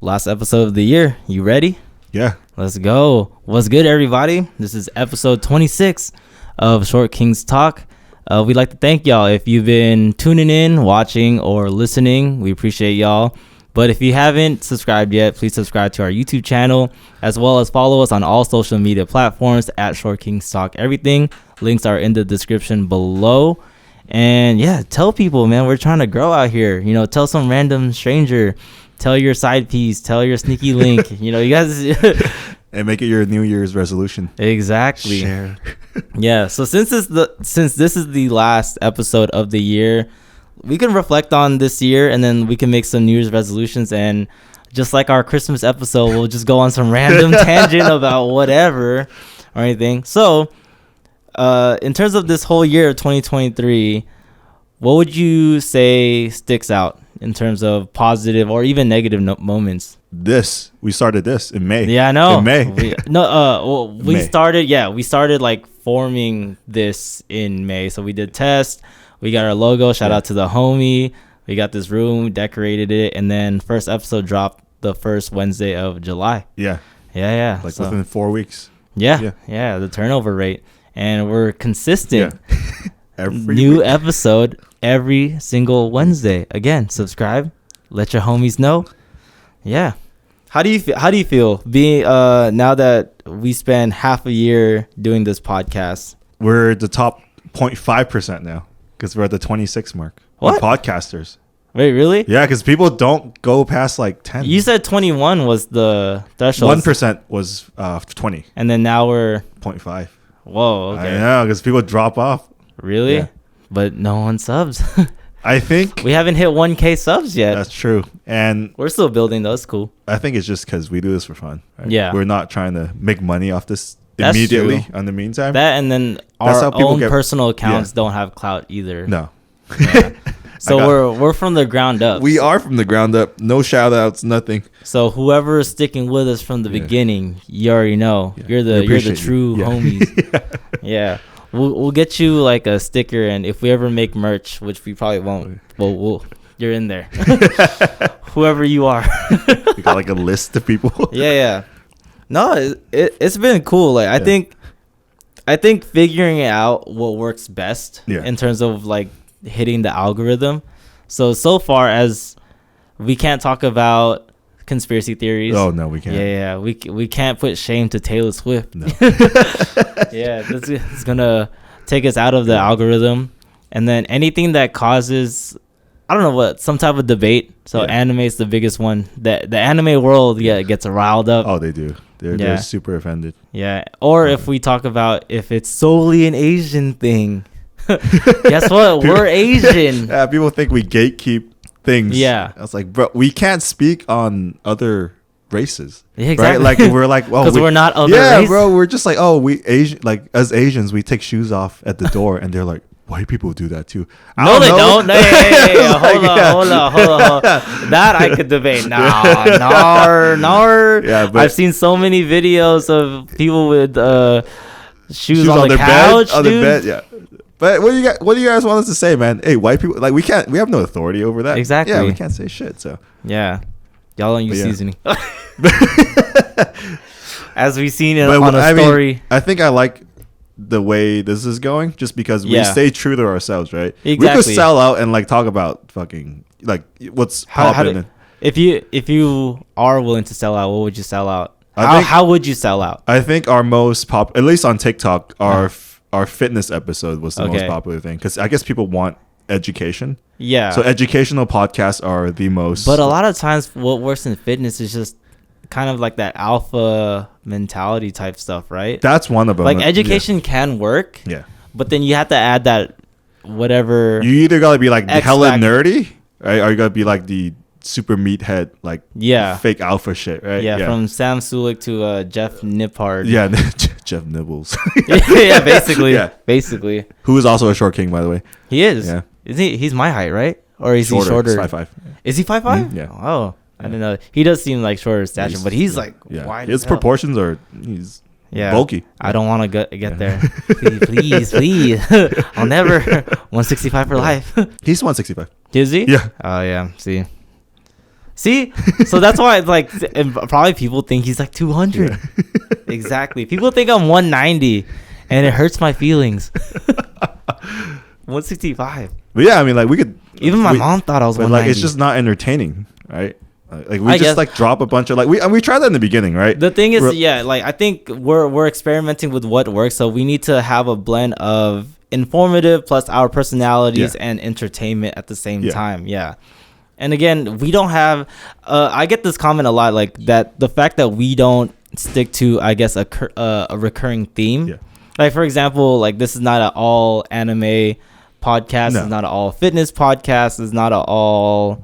last episode of the year. You ready? Yeah. Let's go. What's good, everybody? This is episode 26 of Short Kings Talk. We'd like to thank y'all if you've been tuning in, watching, or listening. We appreciate y'all. But if you haven't subscribed yet, please subscribe to our YouTube channel, as well as follow us on all social media platforms at Short Kings Talk Everything. Links are in the description below. And yeah, tell people, man, we're trying to grow out here. You know, tell some random stranger, tell your side piece, tell your sneaky link. You know, you guys... And make it your New Year's resolution. Exactly. Share. Yeah. So since this is the last episode of the year, we can reflect on this year and then we can make some New Year's resolutions. And just like our Christmas episode, we'll just go on some random tangent about whatever or anything. So in terms of this whole year of 2023, what would you say sticks out in terms of positive or even negative moments? We started this in May. Yeah, I know. In May. We started like forming this in May. So we did tests. We got our logo. Shout out to the homie. We got this room, decorated it, and then first episode dropped the first Wednesday of July. Yeah. Yeah. Like within 4 weeks. Yeah. The turnover rate. And we're consistent. Yeah. Every new week. episode every single Wednesday. Again, subscribe. Let your homies know. Yeah. How do you feel being now that we spent half a year doing this podcast? We're the top 0.5% now because we're at the 26 mark. What? We're podcasters. Wait, really? Yeah, because people don't go past like 10. You said 21 was the threshold. 1% was 20. And then now we're 0.5. Whoa, okay. I know, because people drop off. Really? Yeah. But no one subs. I think we haven't hit 1K subs yet. That's true. And we're still building those. Cool. I think it's just because we do this for fun. Right? Yeah. We're not trying to make money off this That's immediately true. on the meantime. That and then That's our how people own personal accounts Yeah. don't have clout either. No. Yeah. So we're from the ground up. We are from the ground up. No shout outs, nothing. So whoever is sticking with us from the beginning, you already know. Yeah. You're the true homies. Yeah. We'll get you like a sticker, and if we ever make merch, which we probably won't, you're in there. Whoever you are. We got like a list of people. Yeah. No, it's been cool. Like I think figuring out what works best in terms of like hitting the algorithm. So far as we can't talk about conspiracy theories. Oh no, we can't. Yeah. We can't put shame to Taylor Swift. No. Yeah, it's gonna take us out of the algorithm, and then anything that causes, I don't know what, some type of debate. So anime is the biggest one. The anime world gets riled up. Oh, they do. They're super offended. Yeah, or if we talk about if it's solely an Asian thing. Guess what? We're Asian. Yeah, people think we gatekeep things. Yeah, I was like, bro, we can't speak on other races. Yeah, exactly. Right? Like we're like, well, because we're not other race. Bro, we're just like, oh, we Asian, like as Asians, we take shoes off at the door, and they're like, white people do that too. No, they don't. No, hey, hold on. That I could debate. No. Yeah, but I've seen so many videos of people with shoes on the couch, bed, on the bed. Yeah. But what do you guys want us to say, man? Hey, white people, like we have no authority over that. Exactly. Yeah, we can't say shit. So yeah, y'all don't use seasoning. As we've seen it on a story. I think I like the way this is going, just because we stay true to ourselves, right? Exactly. We could sell out and like talk about fucking like what's popping. If you are willing to sell out, what would you sell out? How would you sell out? I think our most at least on TikTok, our fitness episode was the most popular thing, because I guess people want education. Yeah. So educational podcasts are the most. But a lot of times, what works in fitness is just kind of like that alpha mentality type stuff, right? That's one of them. Like education can work. Yeah. But then you have to add that whatever. You either gotta be like hella nerdy, right? Or you gotta be like the super meathead, like fake alpha shit, right? Yeah. From Sam Sulik to Jeff Nippard. Yeah. Jeff Nibbles. Yeah, basically. Who is also a short king, by the way. He is. Yeah. Is he? He's my height, right? Or is he shorter? 5'5". Is he 5'5"? Yeah. Oh, I didn't know. He does seem like shorter stature, but he's like wide. His proportions are bulky. I don't want to get there. Please. I'll never 165 for life. He's 165. Is he? Yeah. Oh yeah. See. See, so that's why it's like, and probably people think he's like 200. Yeah. Exactly. People think I'm 190, and it hurts my feelings. 165. But yeah, I mean, like we could. Even my mom thought I was 190. Like it's just not entertaining, right? Like we just like drop a bunch of like we tried that in the beginning, right? The thing is, like I think we're experimenting with what works, so we need to have a blend of informative plus our personalities and entertainment at the same time. Yeah. And again, we don't have. I get this comment a lot, like that the fact that we don't stick to, I guess, a recurring theme. Yeah. Like for example, like this is not an all anime podcast. It's not an all fitness podcast. It's not an all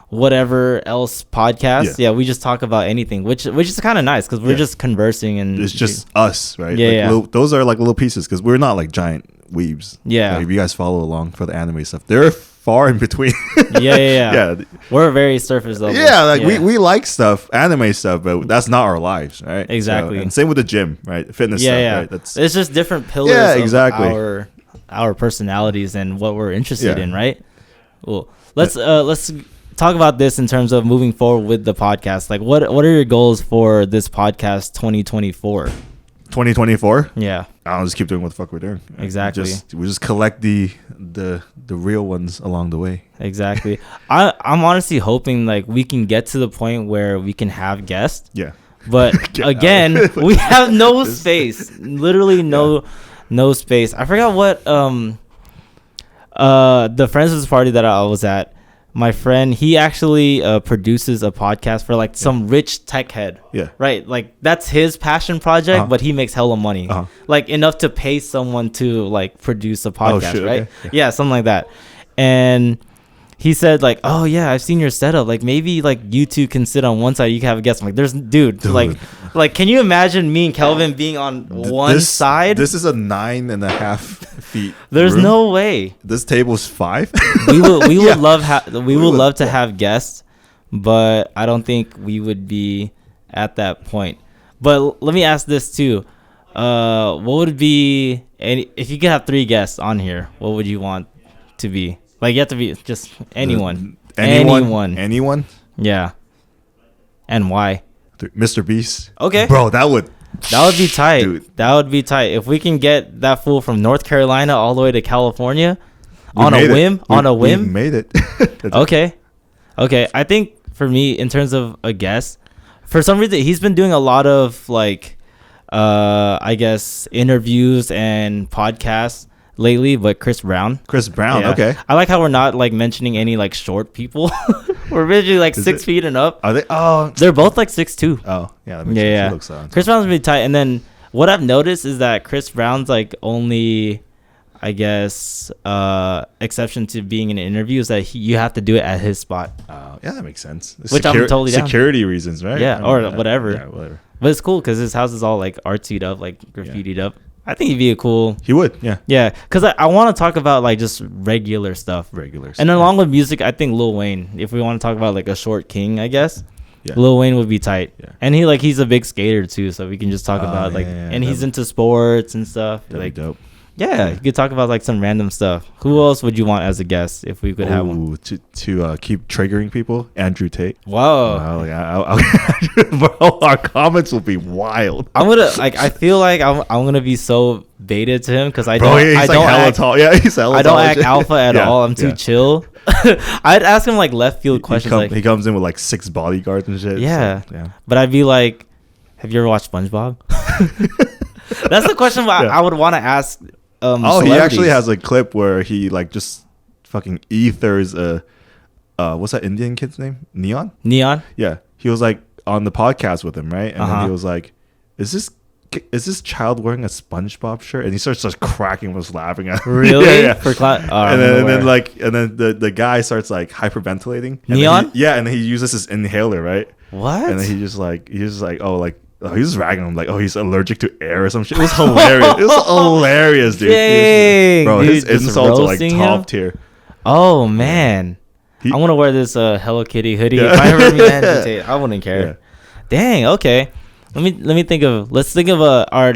whatever else podcast. Yeah, we just talk about anything, which is kind of nice because we're just conversing and it's just us, right? Yeah, like those are like little pieces because we're not like giant weebs. Yeah, like, if you guys follow along for the anime stuff, they're far in between. yeah. We're very surface level. Yeah, like we like stuff, anime stuff, but that's not our lives, right? Exactly. So, and same with the gym, right? Fitness stuff, right? It's just different pillars of our personalities and what we're interested in, right? Well, let's talk about this in terms of moving forward with the podcast. Like what are your goals for this podcast 2024? 2024? Yeah. I'll just keep doing what the fuck we're doing. Exactly. We just collect the real ones along the way. Exactly. I'm honestly hoping like we can get to the point where we can have guests. Yeah. But again, we have no space. Literally no space. I forgot what the Friends party that I was at. My friend, he actually produces a podcast for like some rich tech head. Yeah. Right. Like that's his passion project, but he makes hella money. Like enough to pay someone to like produce a podcast, right? Okay. Yeah, something like that. And he said like, oh yeah, I've seen your setup. Like maybe like you two can sit on one side. You can have a guest. I'm like, there's dude. Like, can you imagine me and Kelvin being on one side? This is a 9.5 feet. There's room. No way. This table's 5. We would love to have guests, but I don't think we would be at that point. But let me ask this too. What would it be if you could have 3 guests on here? What would you want to be? Like you have to be just anyone. Anyone? Yeah. And why? Mr. Beast. Okay. Bro, that would be tight. Dude. That would be tight. If we can get that fool from North Carolina all the way to California on a whim. We made it. Okay. I think for me, in terms of a guest, for some reason, he's been doing a lot of like, I guess, interviews and podcasts lately, but Chris Brown, okay. I like how we're not like mentioning any like short people. We're basically like 6 feet and up. Are they? Oh, they're both like 6'2". Oh yeah, that makes sense. He looks so Chris Brown's really tight. And then what I've noticed is that Chris Brown's like only, I guess, exception to being in an interview is that you have to do it at his spot. Yeah, that makes sense. Which I'm totally down. Security reasons, right? Yeah, or whatever. Yeah, whatever. But it's cool because his house is all like artsied up, like graffitied up. I think he'd be a cool. He would, yeah. Yeah, because I want to talk about like just regular stuff. And along with music, I think Lil Wayne, if we want to talk about like a short king, I guess, Lil Wayne would be tight. Yeah. And he's a big skater too, so we can just talk about like, and he's into sports and stuff. That'd like, be dope. Yeah, you could talk about like some random stuff. Who else would you want as a guest if we could have one? To keep triggering people, Andrew Tate. Whoa. Oh yeah, bro, our comments will be wild. I'm gonna I feel like I'm gonna be so baited to him because I don't he's hella I don't act alpha at all. I'm too chill. I'd ask him like left field questions. He comes in with like 6 bodyguards and shit. Yeah, so, yeah. But I'd be like, have you ever watched SpongeBob? That's the question I would want to ask. He actually has a clip where he like just fucking ethers what's that Indian kid's name? Neon. Yeah, he was like on the podcast with him, right? And then he was like, is this child wearing a SpongeBob shirt? And he starts just cracking, was laughing at him. Really? Yeah. And then the guy starts like hyperventilating. Neon? And then he uses his inhaler, right? What? And then he's just like he's just ragging him like, oh, he's allergic to air or some shit. It was hilarious. Dude. Dang, his insults are like top tier. Oh man, I want to wear this Hello Kitty hoodie. If I ever meet Andrew Tate, I wouldn't care. Yeah. Dang. Okay. Let's think of our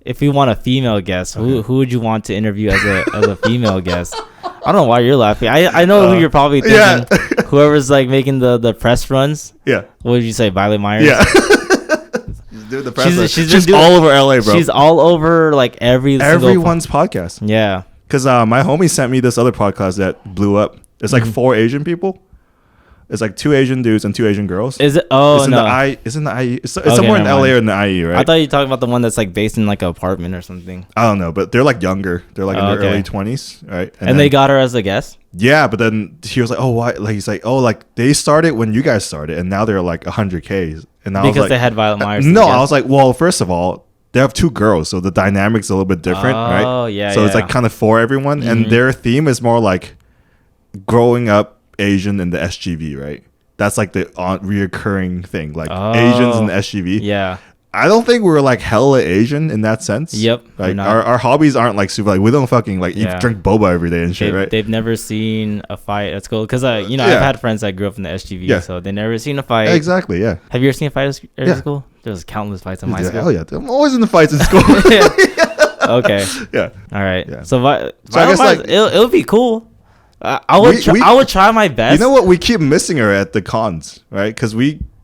if we want a female guest, who would you want to interview as a female guest? I don't know why you're laughing. I know who you're probably thinking. Yeah. Whoever's like making the press runs. Yeah. What did you say, Violet Myers? Yeah. Dude, the press she's all over LA, bro. She's all over like everyone's podcast. Yeah. Because my homie sent me this other podcast that blew up. It's like 4 Asian people. It's like 2 Asian dudes and 2 Asian girls. Is it? Oh, it's in no. It's in the IE. It's somewhere in LA or in the IE, right? I thought you were talking about the one that's like based in like an apartment or something. I don't know, but they're like younger. They're like in their early 20s, right? And then, they got her as a guest? Yeah, but then he was like, oh, why? Like, he's like, oh, like they started when you guys started and now they're like 100Ks. And I was like, they had Violet Myers. No, I was like, well, first of all, they have 2 girls, so the dynamic's a little bit different, right? Oh, yeah. So it's like kind of for everyone. And their theme is more like growing up Asian in the SGV, right? That's like the reoccurring thing, like Asians in the SGV. Yeah. I don't think we're like hella Asian in that sense. Yep. Like our hobbies aren't like super, like we don't fucking like drink boba every day and shit, right? They've never seen a fight at school. Because, I've had friends that grew up in the SGV, so they never seen a fight. Exactly, yeah. Have you ever seen a fight at school? There's countless fights in my school. Hell yeah. I'm always in the fights in school. Okay. Yeah. All right. Yeah. So I guess like it would be cool. I would try my best. You know what? We keep missing her at the cons, right? Because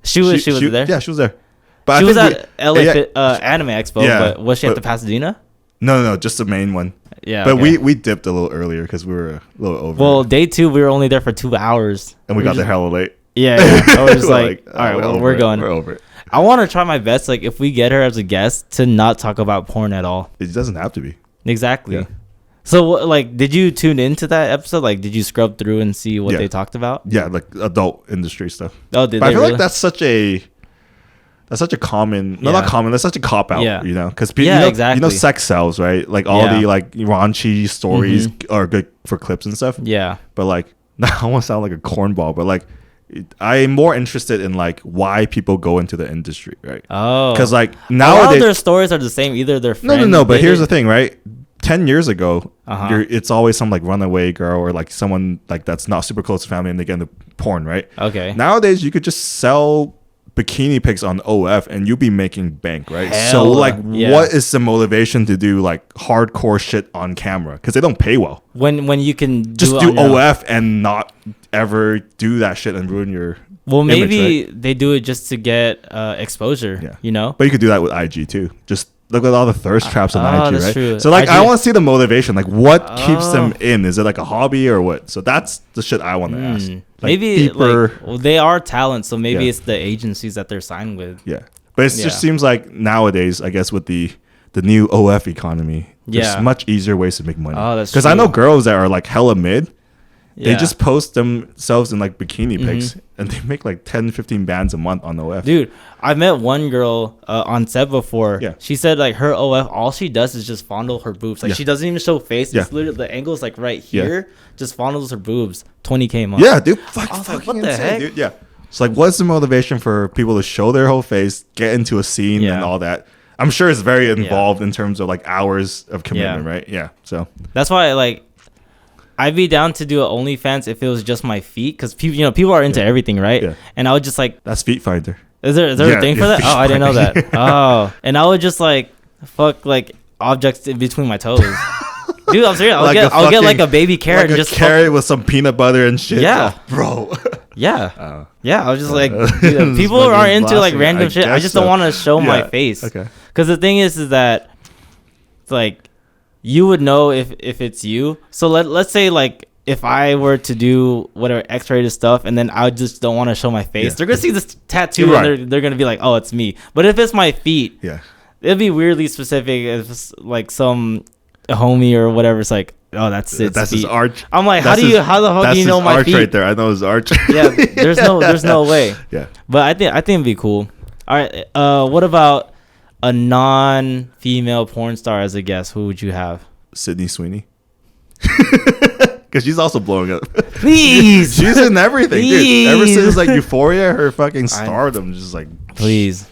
she was there. Yeah, she was there. But she was at LA Anime Expo. Yeah, but was she at the Pasadena? No, just the main one. Yeah, but we dipped a little earlier because we were a little over. Well, day 2 we were only there for 2 hours, and we got there hella late. Yeah. I was just like, all right, well, we're going. We're over it. I want to try my best. Like, if we get her as a guest, to not talk about porn at all. It doesn't have to be. Exactly. Yeah. So, like, did you tune into that episode? Like, did you scrub through and see what they talked about? Yeah, like adult industry stuff. Oh, did but they I feel really? like that's such a common, not common. That's such a cop out, you know, because exactly. You know, sex sells, right? Like all the like raunchy stories are good for clips and stuff. Yeah, but like, I want to sound like a cornball, but like, I'm more interested in like why people go into the industry, right? Oh, because like nowadays, a lot of their stories are the same. Either they're no. But here's the thing, right? 10 years ago, it's always some like runaway girl or like someone like that's not super close to family and they get into porn, right? Okay. Nowadays, you could just sell bikini pics on OF and you'll be making bank, right? So like, what is the motivation to do like hardcore shit on camera? Because they don't pay well. When you can just do OF and not ever do that shit and ruin your. Well, maybe they do it just to get exposure. You know. But you could do that with IG too. Just look at all the thirst traps on IG, right? True. So like, IG, I want to see the motivation. Like, what keeps them in? Is it like a hobby or what? So that's the shit I want to ask. Like, maybe deeper, well, they are talent, so maybe it's the agencies that they're signed with. Yeah, but it just seems like nowadays, I guess with the new OF economy, there's much easier ways to make money. Oh, that's because I know girls that are like hella mid. They just post themselves in like bikini pics and they make like 10-15 bands a month on OF. Dude, I met one girl on set before. Yeah. She said like her OF, all she does is just fondle her boobs. Like she doesn't even show face. It's literally the angle is like right here. Just fondles her boobs. 20K a month. Yeah, dude. I was like, what the heck? Dude. Yeah. It's like, what's the motivation for people to show their whole face, get into a scene and all that? I'm sure it's very involved in terms of like hours of commitment, right? Yeah. So that's why like I'd be down to do an OnlyFans if it was just my feet, because people are into everything, right? Yeah. And I would just like that's Feet Finder. Is there a thing for that? Oh, I didn't know that. Oh, and I would just like fuck like objects in between my toes. Dude, I'm serious. I'll get like a baby carrot like and just carrot with some peanut butter and shit. Yeah, bro. Yeah, yeah. I was just like, dude, people are into like random shit. I just don't want to show my face. Okay. Because the thing is that it's like, you would know if it's you. So let's say like if I were to do whatever X-rated stuff and then I just don't want to show my face, they're gonna see this tattoo and they're gonna be like, oh, it's me. But if it's my feet, it'd be weirdly specific. If it's like some homie or whatever, it's like, oh, that's Sid's that's feet. his arch. I'm like, how the hell do you know my feet? Right there. I know his arch. Yeah, there's no way. Yeah, but I think it'd be cool. All right, what about a non-female porn star as a guest? Who would you have? Sydney Sweeney. Because she's also blowing up. Please. She's in everything, dude. Ever since like Euphoria, her fucking stardom just like. Please.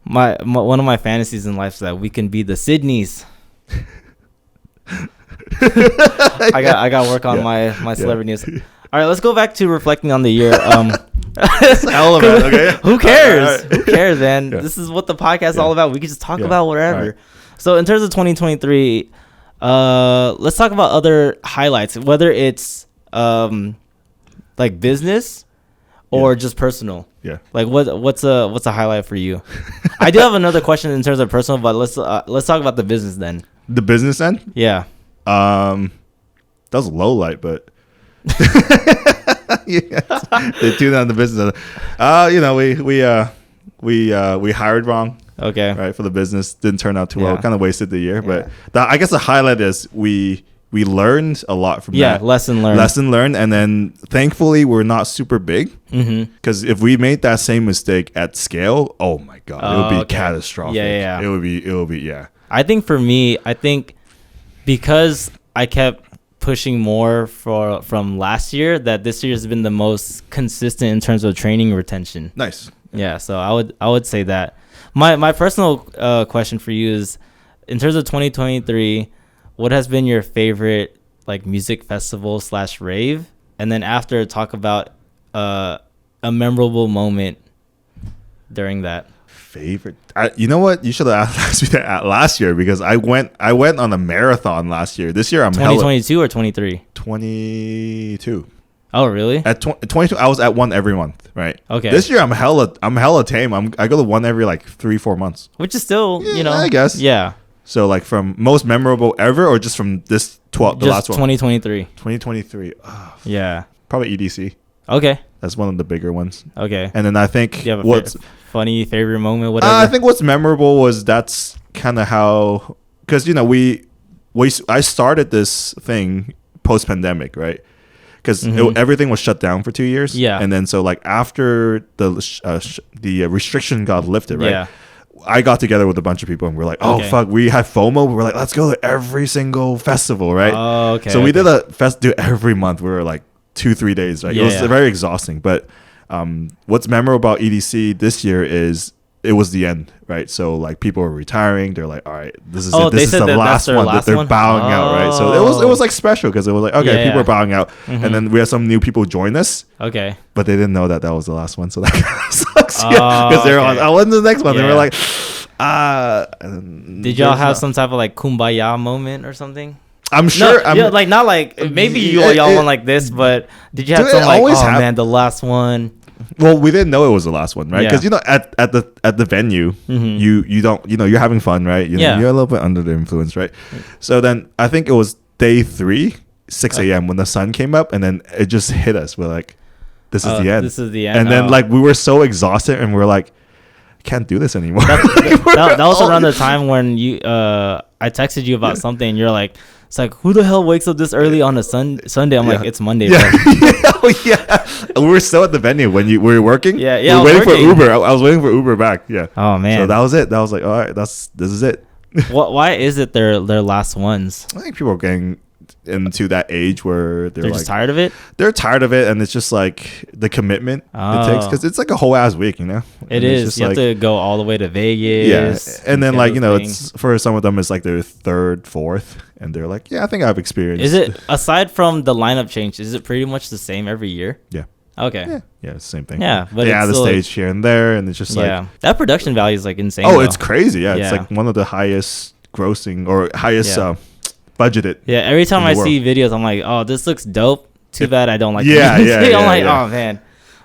My one of my fantasies in life is that we can be the Sydneys. I got work on my celebrity news. All right, let's go back to reflecting on the year. Hell of it, okay? Who cares? Right. Who cares, man? This is what the podcast is all about. We can just talk about whatever. Right. So in terms of 2023, Let's talk about other highlights, whether it's like business or just personal. Yeah. Like what's a highlight for you? I do have another question in terms of personal, but let's talk about the business then. The business end? Yeah. That was low light, but yeah, they tuned on the business. We hired wrong. Okay. Right, for the business, didn't turn out too well. Kind of wasted the year, but I guess the highlight is we learned a lot from that. Yeah, lesson learned, and then thankfully we're not super big. Because if we made that same mistake at scale, oh my god, it would be catastrophic. Yeah. It would be. Yeah. I think for me, because I kept pushing more from last year, that this year has been the most consistent in terms of training retention. Nice. Yeah, so I would say that. My personal question for you is, in terms of 2023, what has been your favorite like music festival / rave? And then after, talk about a memorable moment during that. Favorite? You know what? You should have asked me that last year, because I went on a marathon last year. This year I'm 2022 or 23? 22. Oh, really? At 22, I was at one every month, right? Okay. This year I'm hella tame. I go to one every like 3-4 months. Which is still, I guess. Yeah. So like from most memorable ever, or just from this the last one? 2023. 2023. Oh, yeah. Probably EDC. Okay. That's one of the bigger ones. Okay. And then I think what's funny favorite moment, whatever. I think what's memorable was that's kind of how, because I started this thing post pandemic, right? Because everything was shut down for 2 years. Yeah. And then so like after the restriction got lifted, right? Yeah. I got together with a bunch of people and we're like, oh, fuck, we had FOMO. We're like, let's go to every single festival, right? Oh, okay. So we did a festival every month. We were like 2-3 days, right? It was very exhausting. But what's memorable about EDC this year is it was the end, right? So like people were retiring. They're like, all right, this is it. This is the last one. They're bowing out, right? So it was like special, because it was like, okay, people are bowing out, and then we had some new people join us. Okay. But they didn't know that was the last one, so that kind of sucks. Because they're on, I wasn't the next one. They were like, Did y'all have some type of like kumbaya moment or something? I'm sure. Like not like maybe y'all went like this, but did you have some like, man, the last one? Well, we didn't know it was the last one, right? Because at the venue, you don't, you're having fun, right? You're a little bit under the influence, right? So then I think it was day 3, 6 a.m. when the sun came up, and then it just hit us. We're like, this is the end. This is the end. And then like we were so exhausted, and we're like, I can't do this anymore. That was around the time when I texted you about something, and you're like, it's like, who the hell wakes up this early on a Sunday? I'm like, it's Monday. Yeah. We were still at the venue when we were working. Yeah. We were waiting for Uber. I was waiting for Uber back. Yeah. Oh man. So that was it. That was like, all right, this is it. Why is it their last ones? I think people are getting into that age where they're like, just tired of it. They're tired of it, and it's just like the commitment it takes, because it's like a whole ass week, It is. You have to go all the way to Vegas. Yeah, and then like it's for some of them it's like their 3rd, 4th, and they're like, yeah, I think I've experienced. Is it, aside from the lineup change, is it pretty much the same every year? Yeah. Okay. Yeah, it's the same thing. Yeah, but they add the stage here and there, and it's just like that production value is like insane. Oh, it's crazy. Yeah, it's like one of the highest grossing or highest budgeted. Yeah, every time I see videos, I'm like, oh, this looks dope. Too bad I don't like. Yeah. I'm like, oh man,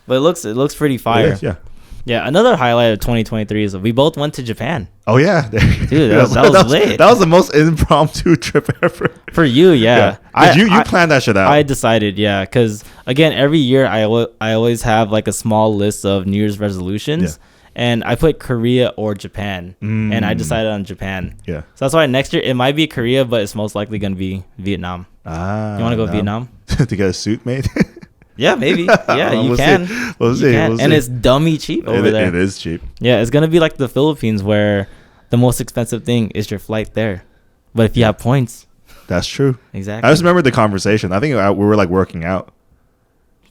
but it looks pretty fire. Yeah. Yeah, another highlight of 2023 is that we both went to Japan. Oh yeah, dude, that was lit. That was the most impromptu trip ever for you. Yeah, you planned that shit out. I decided, because again, every year I always have like a small list of New Year's resolutions, and I put Korea or Japan, and I decided on Japan. Yeah, so that's why next year it might be Korea, but it's most likely gonna be Vietnam. You want to go Vietnam to get a suit made? Yeah, maybe. Yeah, you can. We'll see. And it's dummy cheap over there. It is cheap. Yeah, it's gonna be like the Philippines, where the most expensive thing is your flight there, but if you have points, that's true. Exactly. I just remember the conversation. I think we were like working out.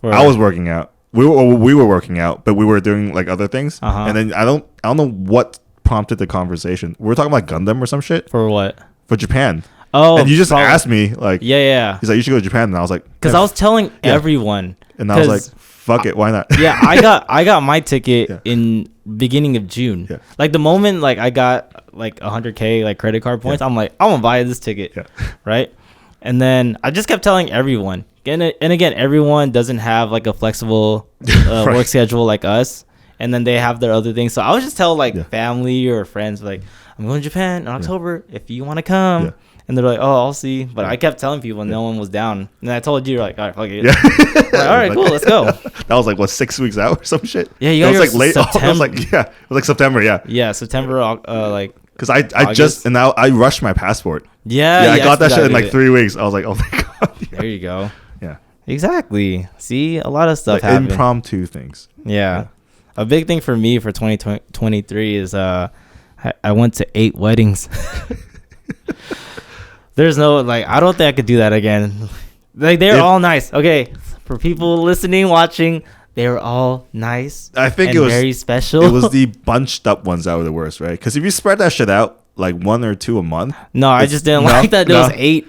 I was working out. We were working out, but we were doing like other things. And then I don't know what prompted the conversation. We were talking about Gundam or some shit. For what? For Japan. Oh, and you just asked me like, yeah. He's like, you should go to Japan, and I was like, because I was telling everyone, and I was like, fuck it, why not? Yeah, I got my ticket in beginning of June. Yeah. Like the moment like I got like 100K like credit card points, I'm like, I'm gonna buy this ticket, right? And then I just kept telling everyone, and again, everyone doesn't have like a flexible work schedule like us, and then they have their other things. So I would just tell like family or friends like, I'm going to Japan in October if you want to come. Yeah. And they're like, oh, I'll see. But I kept telling people and no one was down. And I told you, like, all right, fuck it. Yeah. Like, all right, cool, let's go. That was like, what, 6 weeks out or some shit? Yeah, you got it was like late. It was like, it was like September, yeah. Yeah, September, like. Because I just, and now I rushed my passport. Yeah, I got that shit in like 3 weeks. I was like, oh my God. There you go. Yeah. Exactly. See, a lot of stuff like happen. Impromptu things. Yeah. A big thing for me for 2023 is I went to 8 weddings. There's no, like, I don't think I could do that again. Like, they're all nice. Okay, for people listening, watching, they were all nice. I think it was very special. It was the bunched up ones that were the worst, right? Because if you spread that shit out, like 1 or 2 a month. No, I just didn't like that. There was 8.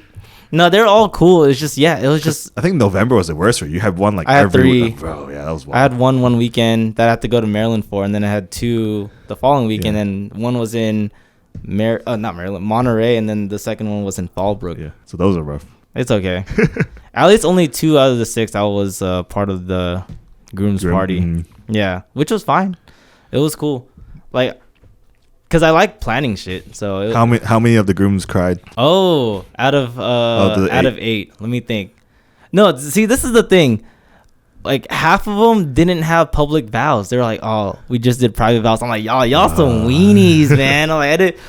No, they're all cool. It's just, it was just. I think November was the worst for you. You had one like I had 3. Bro, yeah, that was wild. I had one weekend that I had to go to Maryland for, and then I had 2 the following weekend, and one was in not Maryland, Monterey, and then the second one was in Fallbrook. Yeah, so those are rough. It's okay. At least only 2 out of the 6 I was part of the groom's party. Mm-hmm. Yeah, which was fine. It was cool. Like, because I like planning shit. So how many of the grooms cried? Oh, out of 8. Let me think. No, see, this is the thing. Like, half of them didn't have public vows. They were like, oh, we just did private vows. I'm like, y'all some weenies, man. I'm like,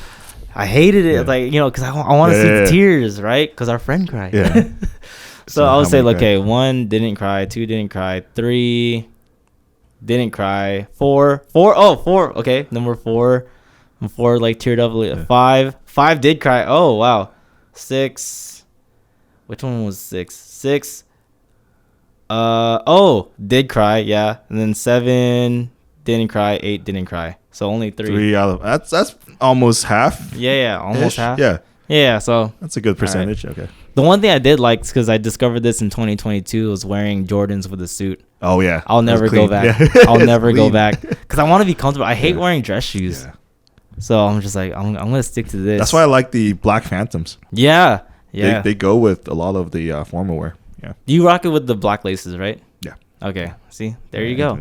I hated it. Like, you know, because I want to see the tears, right? Because our friend cried. Yeah. So I would say, okay, 1 didn't cry, 2 didn't cry, 3 didn't cry, 4. Okay, number 4. 4 like teared up. 5 did cry. Oh wow. 6. Which one was 6? 6. Did cry, yeah. And then 7 didn't cry, 8 didn't cry. So only 3. 3 out of that's almost half. Yeah, almost half. Yeah. Yeah, so that's a good percentage. Right. Okay. The one thing I did like, because I discovered this in 2022, was wearing Jordans with a suit. Oh yeah. I'll never go back. Yeah. I'll never go back because I want to be comfortable. I hate wearing dress shoes. Yeah. So I'm just like, I'm gonna stick to this. That's why I like the Black Phantoms. Yeah. They go with a lot of the formal wear. Yeah. You rock it with the black laces, right? Yeah. Okay. See, there you go.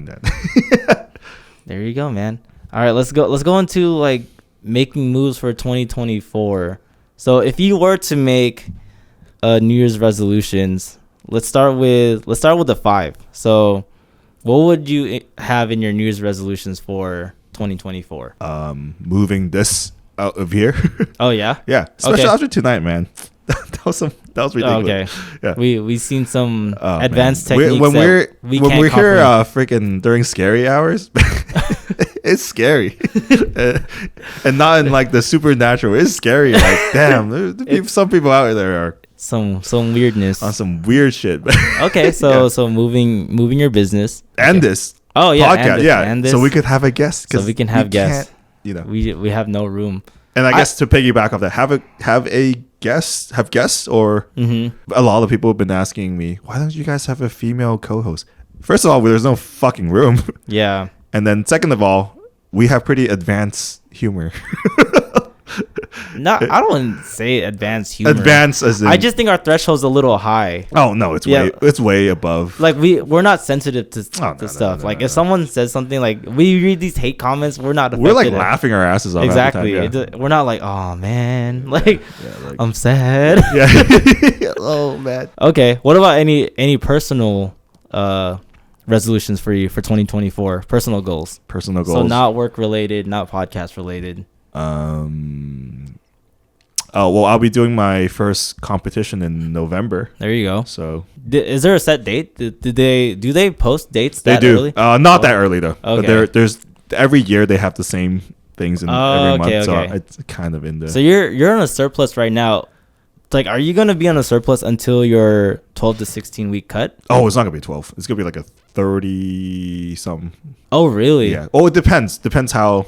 There you go, man. All right, let's go into like making moves for 2024. So if you were to make New Year's resolutions, let's start with the 5. So what would you have in your New Year's resolutions for 2024? Moving this out of here. Oh yeah. Yeah, especially after tonight, man. that was ridiculous. Okay. Yeah. We seen some advanced techniques when we're here freaking during scary hours. It's scary. And not in like the supernatural. It's scary. Like, damn, some people out there are some weirdness on some weird shit. Okay, so moving your business and this podcast, and this, so we could have a guest. So we can have guests. You know, we have no room. And I guess to piggyback off that, have guests, or a lot of people have been asking me, why don't you guys have a female co-host? First of all, there's no fucking room. Yeah. And then second of all, we have pretty advanced humor. No, I don't say advanced humor. Advanced as in, I just think our threshold's a little high. Oh no, it's way above. Like we're not sensitive to stuff. If someone says something, like we read these hate comments, we're not affected. We're like laughing our asses off. Exactly. We're not like, oh man, like I'm sad. Yeah. Oh man. Okay. What about any personal resolutions for you for 2024? Personal goals. So not work related, not podcast related. I'll be doing my first competition in November. There you go. So is there a set date? Do they post dates that early? Not that early though. Okay. But there's every year they have the same things in every month. Okay. So it's kind of in the. So you're on a surplus right now. Like, are you gonna be on a surplus until your 12 to 16 week cut? Oh, it's not gonna be 12. It's gonna be like a 30 something. Oh really? Yeah. Oh, it depends. Depends how.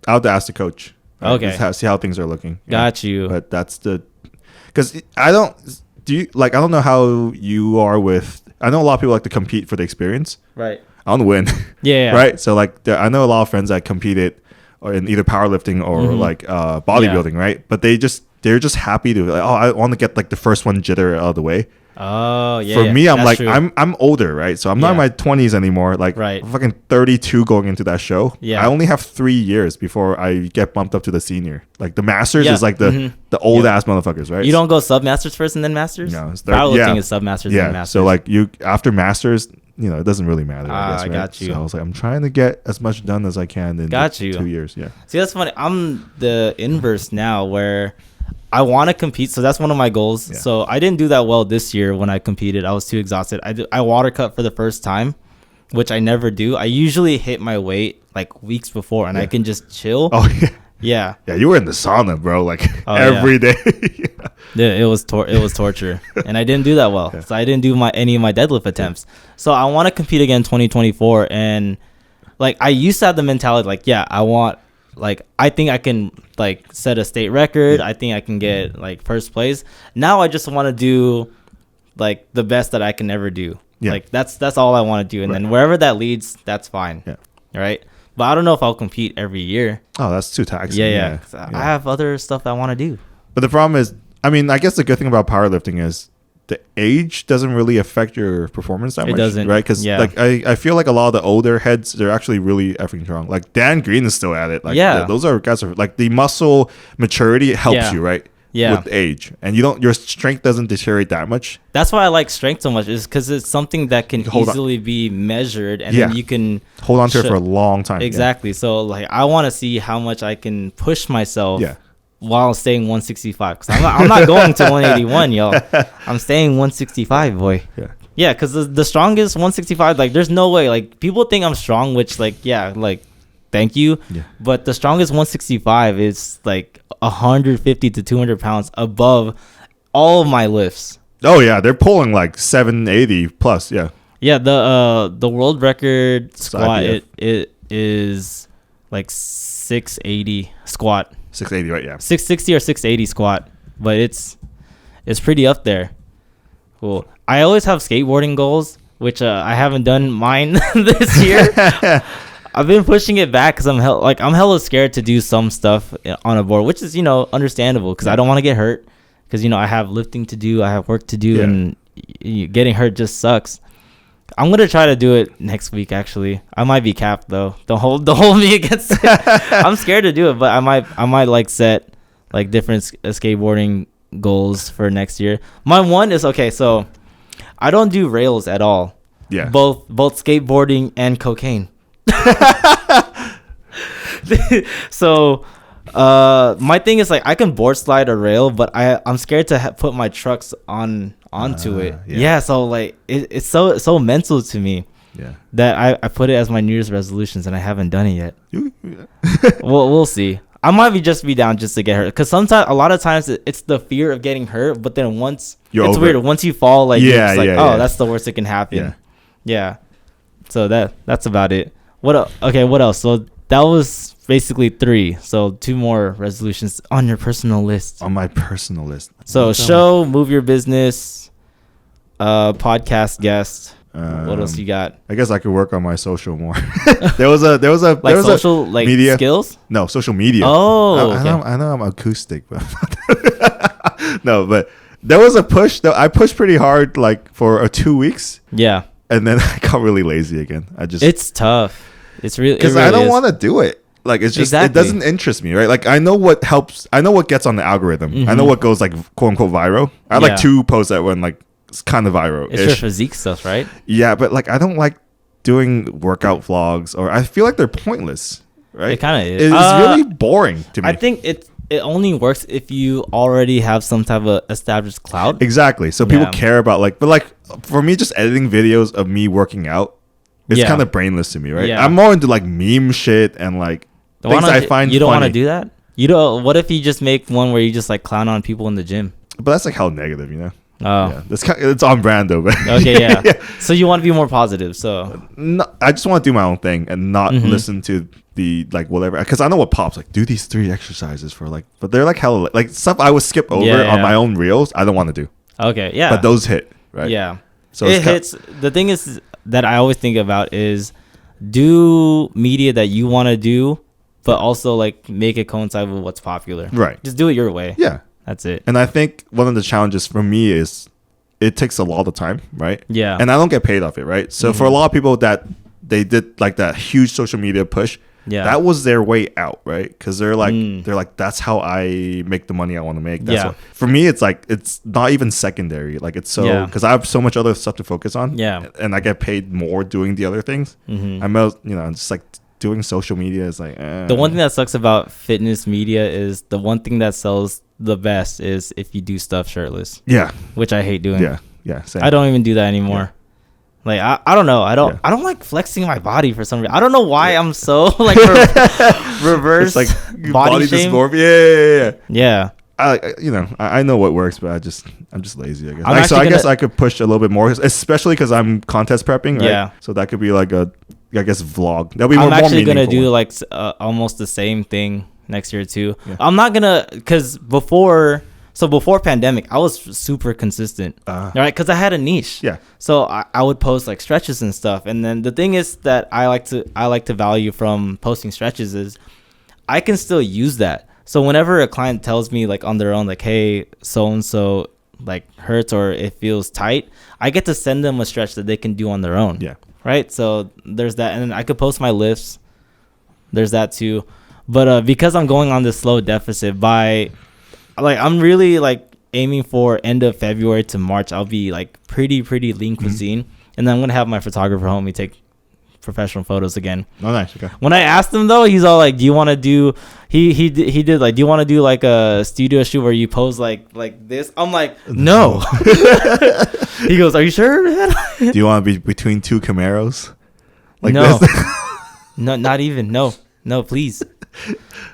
I'll have to ask the coach. Right? Okay. See how things are looking. Got you. But that's because I don't know how you are with I know a lot of people like to compete for the experience. Right. I want to win. Yeah. Right. So like I know a lot of friends that competed or in either powerlifting or like bodybuilding, right? But they're just happy to like, oh, I want to get like the first one jitter out of the way. Oh yeah. For me, I'm like true. I'm older, right? So I'm not in my 20s anymore. Like I'm fucking 32 going into that show. Yeah. I only have 3 years before I get bumped up to the senior. Like the masters is like the old ass motherfuckers, right? You don't go sub masters first and then masters. No, powerlifting is sub masters. And then masters. So like you after masters, you know, it doesn't really matter. I guess, right? I got you. So I was like, I'm trying to get as much done as I can in 2 years. Yeah. See, that's funny. I'm the inverse now, where I want to compete, so that's one of my goals. Yeah. So I didn't do that well this year when I competed. I was too exhausted. I water cut for the first time, which I never do. I usually hit my weight like weeks before, and I can just chill. Oh yeah. Yeah. Yeah, you were in the sauna, bro, like every day. Yeah, it was torture, and I didn't do that well. So I didn't do any of my deadlift attempts. So I want to compete again 2024, and like I used to have the mentality like, I want, like, I think I can like set a state record. I think I can get like first place. Now I just want to do like the best that I can ever do. Like that's all I want to do, and then wherever that leads, that's fine. Right. But I don't know if I'll compete every year. Oh, that's too taxing. Yeah. I have other stuff I want to do. But the problem is, I mean, I guess the good thing about powerlifting is the age doesn't really affect your performance that much. It doesn't, right? Because like I feel like a lot of the older heads, they're actually really effing strong. Like Dan Green is still at it. Like those are guys are like the muscle maturity helps you, right? With age, and your strength doesn't deteriorate that much. That's why I like strength so much, is because it's something that can easily be measured, and then you can hold on to it for a long time. Exactly. So like I want to see how much I can push myself while staying 165, because I'm not going to 181, y'all. I'm staying 165, boy. Yeah, because the strongest 165, like there's no way. Like people think I'm strong, which like thank you. But the strongest 165 is like 150 to 200 pounds above all of my lifts. Oh yeah, they're pulling like 780 plus. Yeah, the world record squat it is like 680 squat. 680, right? Yeah, 660 or 680 squat, but it's pretty up there. Cool. I always have skateboarding goals, which I haven't done mine this year. I've been pushing it back because I'm hella scared to do some stuff on a board, which is understandable, because I don't want to get hurt, because I have lifting to do, I have work to do, and getting hurt just sucks. I'm gonna try to do it next week. Actually, I might be capped though. Don't hold me against it. I'm scared to do it, but I might like set like different skateboarding goals for next year. My one is so I don't do rails at all. Yeah, both skateboarding and cocaine. So my thing is like I can board slide a rail, but I'm scared to put my trucks onto it. So like it's so mental to me that I put it as my New Year's resolutions, and I haven't done it yet. We'll see. I might be down just to get hurt, because a lot of times it's the fear of getting hurt, but then once it's weird, once you fall, like that's the worst that can happen. So that's about it. What else? So that was basically 3. So 2 more resolutions on your personal list. On my personal list. So move your business, podcast guest. What else you got? I guess I could work on my social more. there was a social like media skills. No, social media. Oh, I know I'm acoustic, but no. But there was a push. I pushed pretty hard, like for 2 weeks. Yeah. And then I got really lazy again. It's tough. It's really, because I don't want to do it. Like it's just it doesn't interest me, right? Like I know what helps. I know what gets on the algorithm. I know what goes like quote unquote viral. I had like 2 posts that went like it's kind of viral. It's your physique stuff, right? Yeah, but like I don't like doing workout vlogs, or I feel like they're pointless, right? It kind of is. It's really boring to me. I think it only works if you already have some type of established clout. Exactly. So people care about but like for me, just editing videos of me working out, it's kind of brainless to me, right? I'm more into like meme shit and like things I find You don't want to do that? What if you just make one where you just like clown on people in the gym? But that's like how negative, Oh, yeah. It's on brand though. But okay, yeah. So you want to be more positive. So no, I just want to do my own thing and not listen to the like whatever, because I know what pops like. Do these 3 exercises for like, but they're like hella like stuff I would skip over on my own reels. I don't want to do. Okay, yeah. But those hit, right? Yeah. So it hits. The thing is that I always think about is do media that you want to do, but also like make it coincide with what's popular. Right. Just do it your way. Yeah. That's it. And I think one of the challenges for me is it takes a lot of time, right? Yeah. And I don't get paid off it, right? So for a lot of people that they did like that huge social media push, that was their way out, right? Because they're like, that's how I make the money I want to make. That's what, for me, it's like, it's not even secondary. Like it's so, because I have so much other stuff to focus on. Yeah. And I get paid more doing the other things. I'm, just like doing social media is like, The one thing that sucks about fitness media is the one thing that sells the best is if you do stuff shirtless. Yeah. Which I hate doing. Yeah. Same. I don't even do that anymore. Like I don't know. I don't like flexing my body for some reason. I don't know why I'm so like reverse like body shame. Dysmorphia. Yeah. Yeah. I know what works, but I'm just lazy. I guess. I guess I could push a little bit more, especially because I'm contest prepping. Right? Yeah. So that could be like a vlog. That'll be I'm actually gonna do like almost the same thing next year too. Yeah. I'm not gonna because before pandemic, I was super consistent, right? Because I had a niche. Yeah. So I would post like stretches and stuff, and then the thing is that I like to value from posting stretches is I can still use that. So whenever a client tells me like on their own, like, hey, so and so like hurts or it feels tight, I get to send them a stretch that they can do on their own. Yeah. Right. So there's that, and then I could post my lifts. There's that too, but because I'm going on this slow deficit by like I'm really like aiming for end of February to March. I'll be like pretty lean cuisine, and then I'm gonna have my photographer help me take professional photos again. Oh, nice. Okay. When I asked him though, he's all like, "Do you want to do?" He did like, "Do you want to do like a studio shoot where you pose like this?" I'm like, "No." He goes, "Are you sure, man?" Do you want to be between two Camaros? Like no, no, not even. No, please.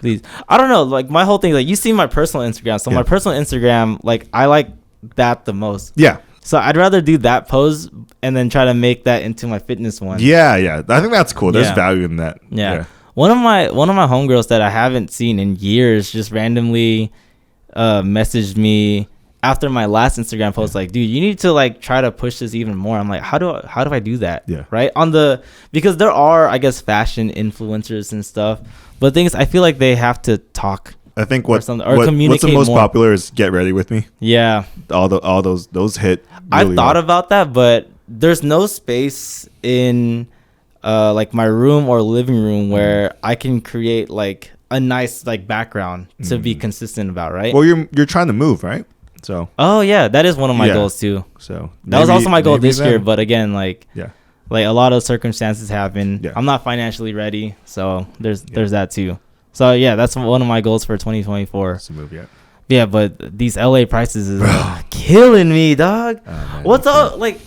Please. I don't know. Like my whole thing, like you see my personal Instagram. So my personal Instagram, like I like that the most. Yeah. So I'd rather do that pose and then try to make that into my fitness one. Yeah. I think that's cool. There's value in that. Yeah. One of my homegirls that I haven't seen in years just randomly messaged me after my last Instagram post, like, dude, you need to like try to push this even more. I'm like, how do I do that? Yeah. Right. Because there are, I guess, fashion influencers and stuff. But the thing is, I feel like they have to talk. I think communicate what's the most more. popular is Get Ready With Me. Yeah. All those hit. Really I thought about that, but there's no space in like my room or living room where I can create like a nice like background to be consistent about, right? Well, you're trying to move, right? So. Oh yeah, that is one of my goals too. So that was also my goal this year, but again, like yeah. Like a lot of circumstances happen. Yeah. I'm not financially ready, so there's that too. So yeah, that's one of my goals for 2024. That's a move, yeah. Yeah, but these LA prices is killing me, dog. What's up? Like,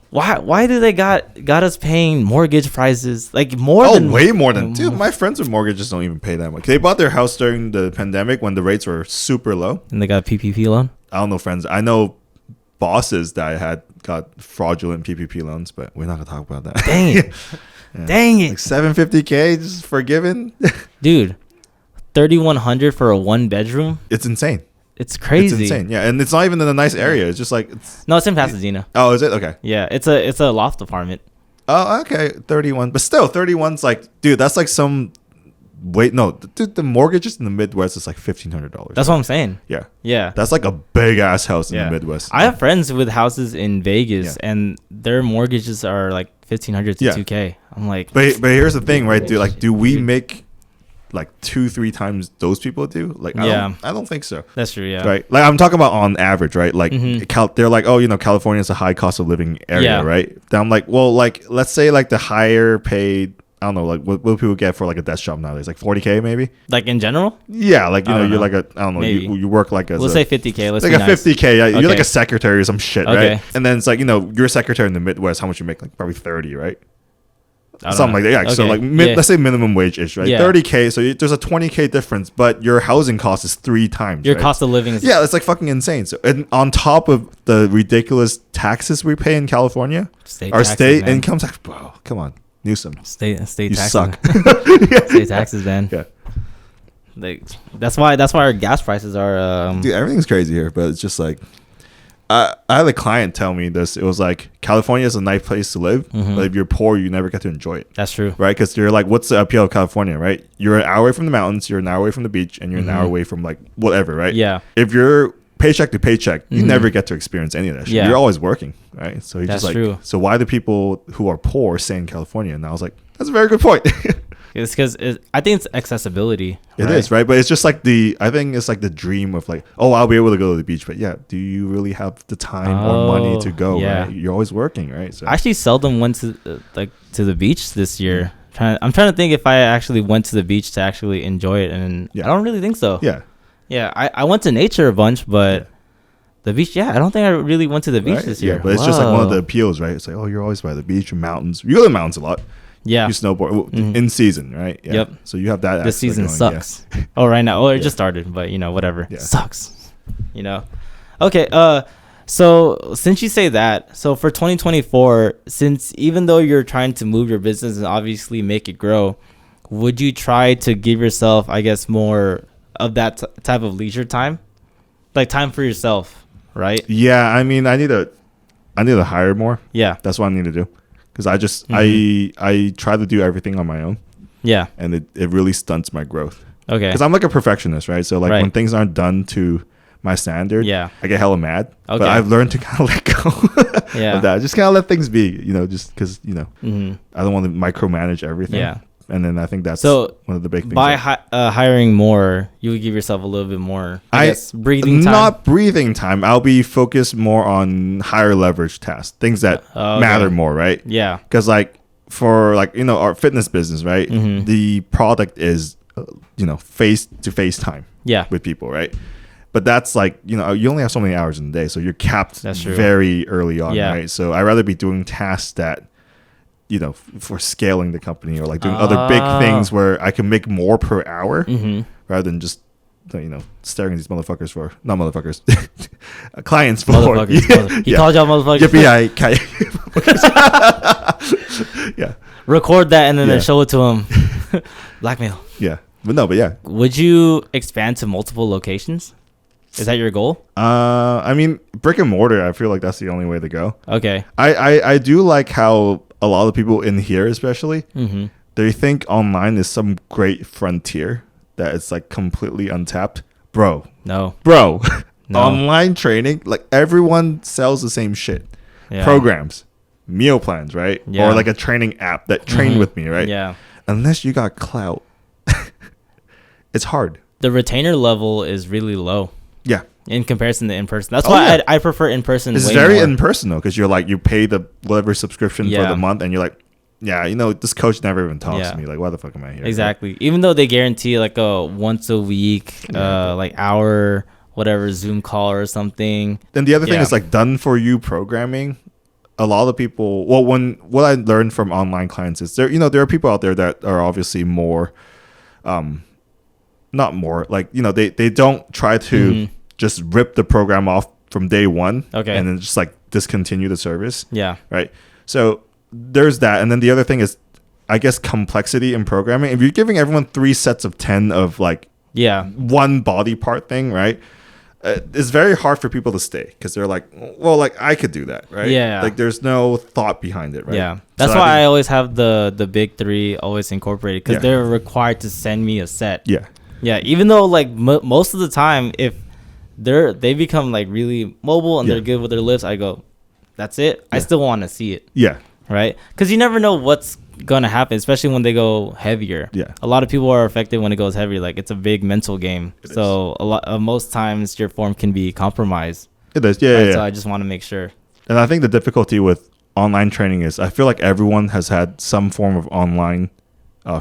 why do they got us paying mortgage prices like way more than dude? My friends with mortgages don't even pay that much. They bought their house during the pandemic when the rates were super low, and they got a PPP loan. I don't know friends. I know bosses that I had got fraudulent PPP loans, but we're not gonna talk about that. Dang it. Yeah. Dang it. Like $750K just forgiven. Dude, $3,100 for a 1-bedroom? It's insane. It's crazy. It's insane. Yeah, and it's not even in a nice area. It's just like No, it's in Pasadena. Oh, is it? Okay. Yeah, it's a loft apartment. Oh, okay. 31. But still 31's like, dude, that's like some dude, the mortgages in the Midwest is like $1,500. That's what I'm saying. Yeah. Yeah. That's like a big ass house in the Midwest. I have friends with houses in Vegas and their mortgages are like $1,500 to $2,000. I'm like, but here's the thing, right, dude? Like, do we make like 2-3 times those people do? Like, I don't think so. That's true. Yeah. Right. Like, I'm talking about on average, right? Like, they're like, oh, California is a high cost of living area, right? Then I'm like, well, like, let's say like the higher paid, I don't know, like what people get for like a desk job nowadays, like $40K maybe. Like in general? Yeah, like you're like a, I don't know, you work like let's say $50K. Let's like a nice. $50K. Yeah, you're like a secretary or some shit, right? And then it's like you're a secretary in the Midwest. How much you make? Like probably 30, right? Something like that. Yeah. Okay. So like let's say minimum wage ish, right? 30K. So there's a 20K difference, but your housing cost is 3 times. Your cost of living is it's like fucking insane. So and on top of the ridiculous taxes we pay in California, our state income tax, bro, come on. Newsom. State you taxes. Suck. State taxes, man. Yeah. Like that's why our gas prices are dude, everything's crazy here, but it's just like I had a client tell me this. It was like, California is a nice place to live, but if you're poor, you never get to enjoy it. That's true. Right? Because you're like, what's the appeal of California, right? You're an hour away from the mountains, you're an hour away from the beach, and you're an hour away from like whatever, right? Yeah. If you're paycheck to paycheck, you never get to experience any of that shit. Yeah. You're always working, right? So you're That's just like, true. so why do people who are poor stay in California? And I was like, that's a very good point. It's because I think it's accessibility. It is, right? But it's just like I think it's like the dream of like, oh, I'll be able to go to the beach. But yeah, do you really have the time or money to go? Yeah. Right? You're always working, right? So I actually seldom went to the beach this year. I'm trying to think if I actually went to the beach to actually enjoy it, and I don't really think so. Yeah. I went to nature a bunch, but the beach, I don't think I really went to the beach this year. Yeah, but it's just like one of the appeals, right? It's like, oh, you're always by the beach and mountains. You go to the mountains a lot. Yeah. You snowboard in season, right? Yeah. Yep. So you have that. This season sucks. Yeah. Oh, right now. Oh, it just started, but whatever. Yeah. Sucks. Okay. So since you say that, so for 2024, since even though you're trying to move your business and obviously make it grow, would you try to give yourself, I guess, more of that type of leisure time? Like time for yourself, right? Yeah. I mean, I need to hire more. Yeah. That's what I need to do. Because I just I try to do everything on my own. Yeah. And it really stunts my growth. Okay. Because I'm like a perfectionist, right? So like when things aren't done to my standard, I get hella mad. Okay. But I've learned to kind of let go of that. Just kind of let things be, just because, I don't want to micromanage everything. Yeah. And then I think that's one of the big things. By hiring more, you would give yourself a little bit more, I guess, breathing time. Not breathing time. I'll be focused more on higher leverage tasks, things that matter more, right? Yeah. Because for our fitness business, right? The product is, face-to-face time with people, right? But that's you only have so many hours in a day, so you're capped very early on, right? So I'd rather be doing tasks that, for scaling the company or doing other big things where I can make more per hour rather than just, staring at these motherfuckers for, not motherfuckers, clients for. Motherfuckers. He called y'all motherfuckers. Yeah. Record that and then show it to him. Blackmail. Yeah. But yeah. Would you expand to multiple locations? Is that your goal? I mean, brick and mortar, I feel like that's the only way to go. Okay. I do like how a lot of people in here, especially, they think online is some great frontier that it's completely untapped. Bro. No. Online training, everyone sells the same shit. Yeah. Programs, meal plans, right? Yeah. Or a training app that train with me, right? Yeah. Unless you got clout, it's hard. The retainer level is really low. Yeah. In comparison to in person. That's why I prefer in person. It's very in person though, because you're you pay the whatever subscription for the month, and you're this coach never even talks to me. Why the fuck am I here? Exactly. Right? Even though they guarantee a once a week, hour, whatever Zoom call or something. Then the other thing is done for you programming. A lot of people. Well, what I learned from online clients is there are people out there that are obviously more, not more they don't try to just rip the program off from day one. Okay. And then just discontinue the service. Yeah. Right. So there's that. And then the other thing is, I guess, complexity in programming. If you're giving everyone 3 sets of 10 of one body part thing, right? It's very hard for people to stay because they're I could do that, right? Yeah. There's no thought behind it, right? Yeah. That's why I always have the big 3 always incorporated because they're required to send me a set. Yeah. Yeah. Even though most of the time, if they become really mobile and they're good with their lifts, I go, that's it. Yeah. I still want to see it. Yeah. Right? Because you never know what's going to happen, especially when they go heavier. Yeah. A lot of people are affected when it goes heavier. It's a big mental game. So most times your form can be compromised. It is. Yeah. Right? Yeah. So I just want to make sure. And I think the difficulty with online training is I feel like everyone has had some form of online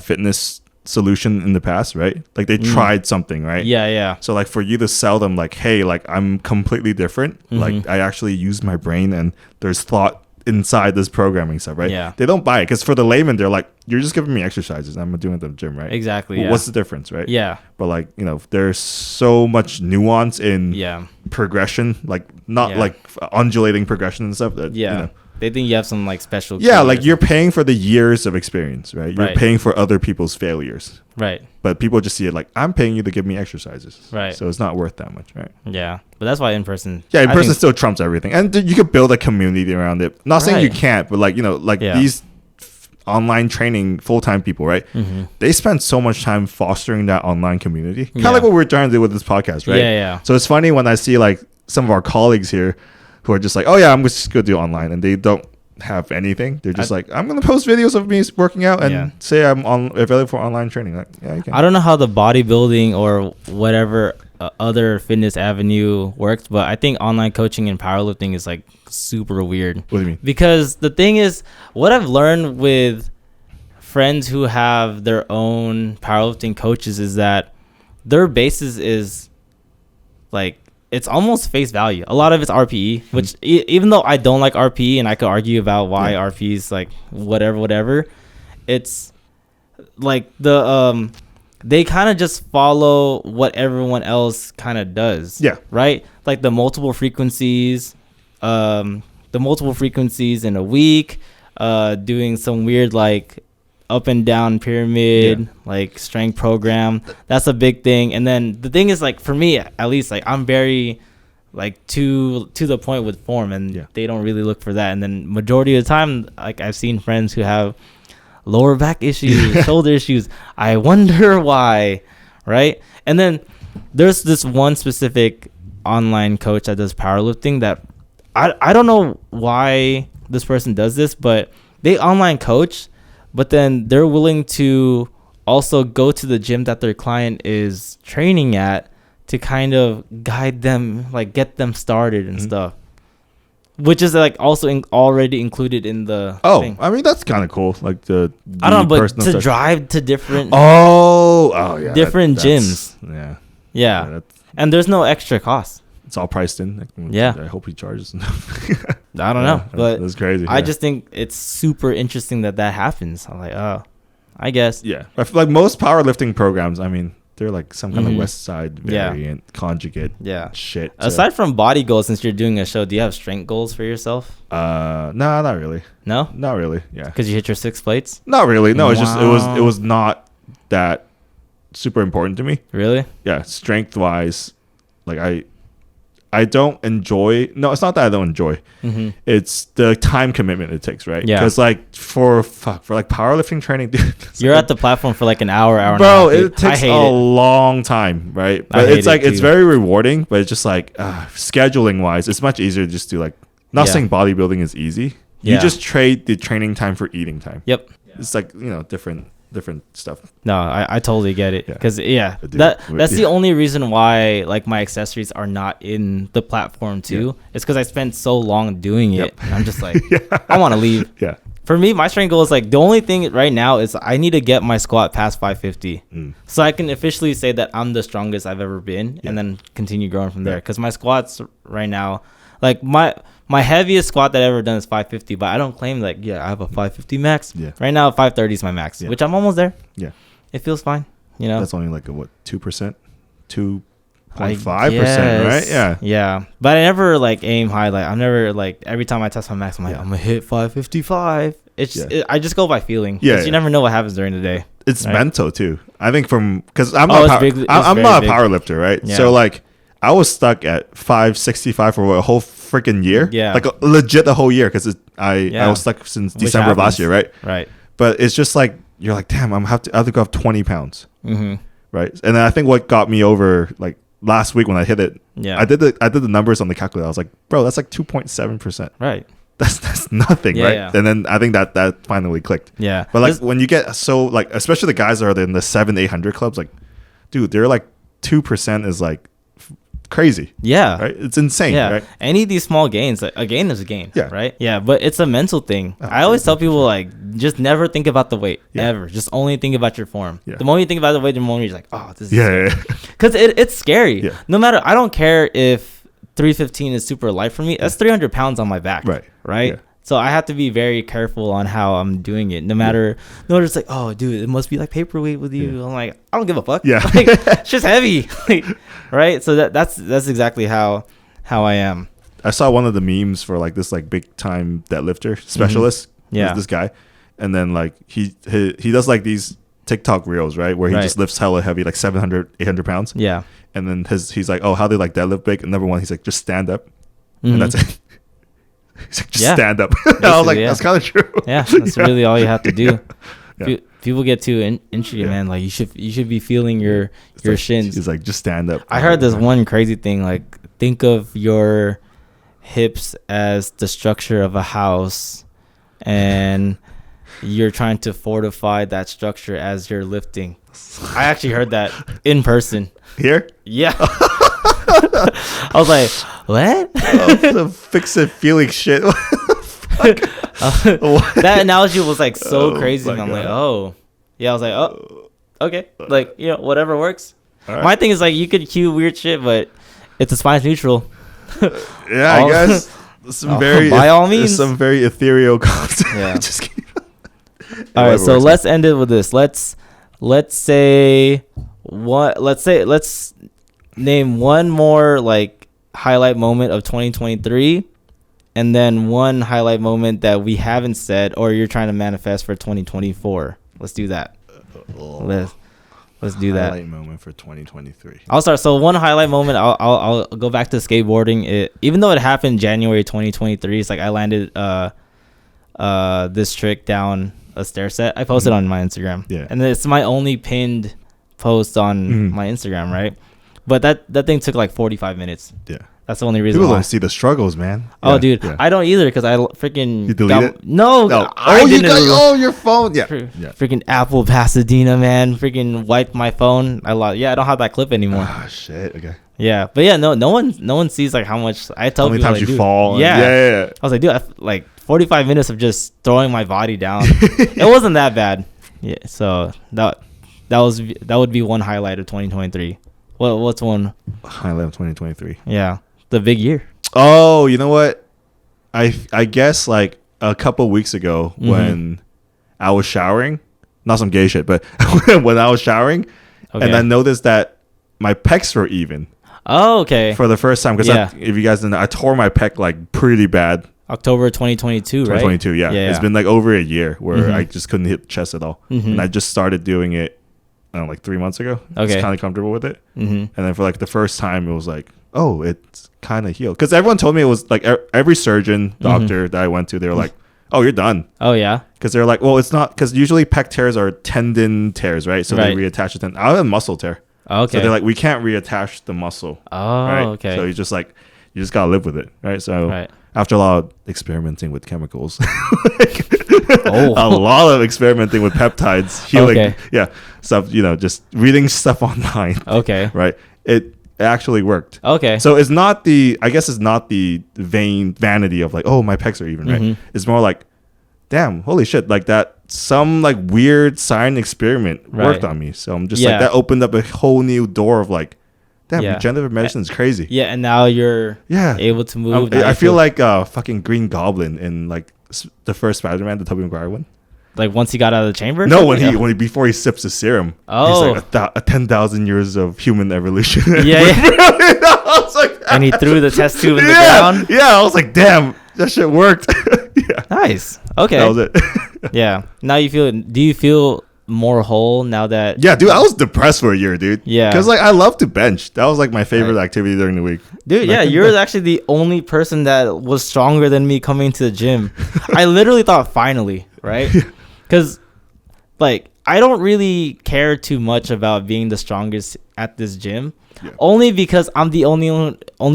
fitness solution in the past, right? They tried something, right? Yeah. So for you to sell them hey, I'm completely different. I actually use my brain and there's thought inside this programming stuff, right? Yeah. They don't buy it because for the layman, they're you're just giving me exercises. I'm doing it at the gym, right? Exactly. Well, what's the difference, right? Yeah. But there's so much nuance in progression, not undulating progression and stuff that they think you have some like special. Yeah, like you're paying for the years of experience, right? You're paying for other people's failures, right? But people just see it like I'm paying you to give me exercises, right? So it's not worth that much, right? Yeah, but that's why in person. Yeah, in person still trumps everything, and you could build a community around it. Not saying you can't, but like these online training full-time people, right? Mm-hmm. They spend so much time fostering that online community, kind of like what we're trying to do with this podcast, right? Yeah. So it's funny when I see like some of our colleagues here who are just like, oh yeah, I'm just gonna do online, and they don't have anything. They're just like, I'm gonna post videos of me working out and say I'm available for online training. Like, yeah, you can. I don't know how the bodybuilding or whatever other fitness avenue works, but I think online coaching and powerlifting is like super weird. What do you mean? Because the thing is, what I've learned with friends who have their own powerlifting coaches is that their basis is like, it's almost face value. A lot of it's RPE, which even though I don't like RPE and I could argue about why RPE is like whatever, it's like the they kind of just follow what everyone else kind of does. Yeah. Right? Like the multiple frequencies in a week, doing some weird like up and down pyramid, like strength program. That's a big thing. And then the thing is, like, for me at least, like I'm very like to the point with form, and they don't really look for that. And then majority of the time, like I've seen friends who have lower back issues, shoulder issues. I wonder why, right? And then there's this one specific online coach that does powerlifting that I don't know why this person does this, but they online coach, but then they're willing to also go to the gym that their client is training at to kind of guide them, like get them started and stuff, which is like also already included in the thing. I mean, that's kind of cool. Like the I don't know, but to drive to different different gyms. Yeah. And there's no extra cost. It's all priced in. I hope he charges enough. I don't know, but that's crazy. I just think it's super interesting that happens. I'm like, oh, I guess. Yeah, I feel like most powerlifting programs, I mean, they're like some kind of West Side variant, conjugate. Yeah, shit. Aside from body goals, since you're doing a show, do you have strength goals for yourself? No, not really. No, not really. Yeah, because you hit your 6 plates. Not really. No, it's just it was not that super important to me. Really? Yeah, strength wise, like I don't enjoy. No, it's not that I don't enjoy. It's the time commitment it takes, right? Yeah. Because like for like powerlifting training, dude, you're at the platform for like an hour and a half. Bro, it takes a long time, right? But it's like it's very rewarding, but it's just like scheduling wise, it's much easier to just do like. Not saying bodybuilding is easy. You just trade the training time for eating time. Yep. It's like different stuff. No, I totally get it, because that's the only reason why like my accessories are not in the platform too. It's because I spent so long doing it, and I'm just like, I want to leave. Yeah. For me, my strength goal is like the only thing right now is I need to get my squat past 550, so I can officially say that I'm the strongest I've ever been, and then continue growing from there. Because my squats right now, like my heaviest squat that I've ever done is 550, but I don't claim like, I have a 550 max. Yeah. Right now, 530 is my max, which I'm almost there. Yeah. It feels fine, That's only like a, 2%? 2.5%, right? Yeah. Yeah. But I never like aim high. Like I'm never like, every time I test my max, I'm like, I'm going to hit 555. It's just, I just go by feeling. Yeah. You never know what happens during the day. It's mental too. I think because I'm not a power lifter, right? Yeah. So like, I was stuck at 565 for a whole freaking year. Yeah. Like legit the whole year, because I was stuck since December of last year, right? Right. But it's just like, you're like, damn, I have to go up 20 pounds. Right. And then I think what got me over like last week when I hit it, I did the numbers on the calculator. I was like, bro, that's like 2.7%. Right. That's nothing, right? Yeah. And then I think that finally clicked. Yeah. But like when you get so like, especially the guys that are in the 700-800 clubs, like, dude, they're like 2% is like crazy. Yeah. Right? It's insane. Yeah. Right? Any of these small gains, like, a gain is a gain. Yeah. Right? Yeah. But it's a mental thing. I always tell people, like, just never think about the weight. Yeah. Ever. Just only think about your form. Yeah. The moment you think about the weight, the moment you're like, oh, this is because it's scary. Yeah. No matter, I don't care if 315 is super light for me. That's 300 pounds on my back. Right. Right? Yeah. So I have to be very careful on how I'm doing it. No matter, it's like, oh, dude, it must be like paperweight with you. Yeah. I'm like, I don't give a fuck. Yeah, like, it's just heavy, right? So that's exactly how I am. I saw one of the memes for like this like big time deadlifter specialist. Yeah, this guy, and then like he does like these TikTok reels, right, where he just lifts hella heavy, like 700, 800 pounds. Yeah, and then he's like, oh, how they like deadlift big? And number one, he's like, just stand up, and that's it. He's like, just stand up. I was like, that's kind of true. Yeah, that's really all you have to do. People get too injured, man. Like you should be feeling your like, shins. He's like, just stand up. I heard this one crazy thing. Like, think of your hips as the structure of a house, and you're trying to fortify that structure as you're lifting. I actually heard that in person. Here? Yeah. I was like, what? The fix it feeling shit. That analogy was like so crazy. And I'm like, oh. Yeah, I was like, oh, okay. Like, whatever works. Right. My thing is like, you could cue weird shit, but it's a spine neutral. Yeah, I guess. By all means. Some very ethereal concept. Yeah. Just kidding. All right, so let's end it with this. Let's name one more like highlight moment of 2023, and then one highlight moment that we haven't said or you're trying to manifest for 2024. Let's do that. Let's do that. Highlight moment for 2023. I'll start. So one highlight moment, I'll go back to skateboarding. Even though it happened January 2023, it's like I landed this trick down a stair set. I posted on my Instagram. Yeah. And it's my only pinned post on my Instagram, right? But that thing took like 45 minutes. Yeah. That's the only reason people don't see the struggles, man. Oh, dude. Yeah. I don't either because I freaking... You delete it? No. Your phone. Yeah. Freaking Apple Pasadena, man. Freaking wiped my phone. I don't have that clip anymore. Ah, shit. Okay. Yeah. But yeah, no one sees like how much... I tell people... How many times you fall. Yeah. I was like, dude, like 45 minutes of just throwing my body down. It wasn't that bad. Yeah. So that would be one highlight of 2023. What's one highlight of 2023? Yeah. The big year. Oh, you know what? I guess like a couple weeks ago when I was showering, not some gay shit, but when I was showering, and I noticed that my pecs were even. Oh, okay. For the first time, because if you guys didn't know, I tore my pec like pretty bad. October 2022, right? 2022, yeah. It's been like over a year where I just couldn't hit chest at all, and I just started doing it. I don't know, like 3 months ago. I was kind of comfortable with it, and then for like the first time, it was like, oh, it's kind of healed. Because everyone told me it was like every surgeon, doctor that I went to, they were like, oh, you're done. Oh, yeah? Because they're like, well, it's not, because usually pec tears are tendon tears, right? So they reattach the tendon. I have a muscle tear. Okay. So they're like, we can't reattach the muscle. Oh, right? Okay. So you just got to live with it, right? So after a lot of experimenting with chemicals, a lot of experimenting with peptides, healing, stuff, just reading stuff online. Okay. Right? It actually worked. Okay. So it's not the vanity of like, oh, my pecs are even, right? It's more like, damn, holy shit, like that, some like weird science experiment worked on me. So I'm just like, that opened up a whole new door of like, damn, regenerative medicine is crazy. Yeah, and now you're able to move. I feel like fucking Green Goblin in like the first Spider-Man, the Tobey Maguire one. Like once he got out of the chamber? No, when before he sips the serum. Oh. He's like a 10,000 years of human evolution. Yeah. I was like, and he threw the test tube in the ground? Yeah, I was like, damn, that shit worked. Nice. Okay. That was it. Yeah. Now do you feel more whole now that... Yeah, dude, I was depressed for a year, dude. Yeah. Because like I love to bench. That was like my favorite activity during the week. Dude, yeah, you're actually the only person that was stronger than me coming to the gym. I literally thought finally, right? Because like I don't really care too much about being the strongest at this gym. Yeah. Only because I'm the only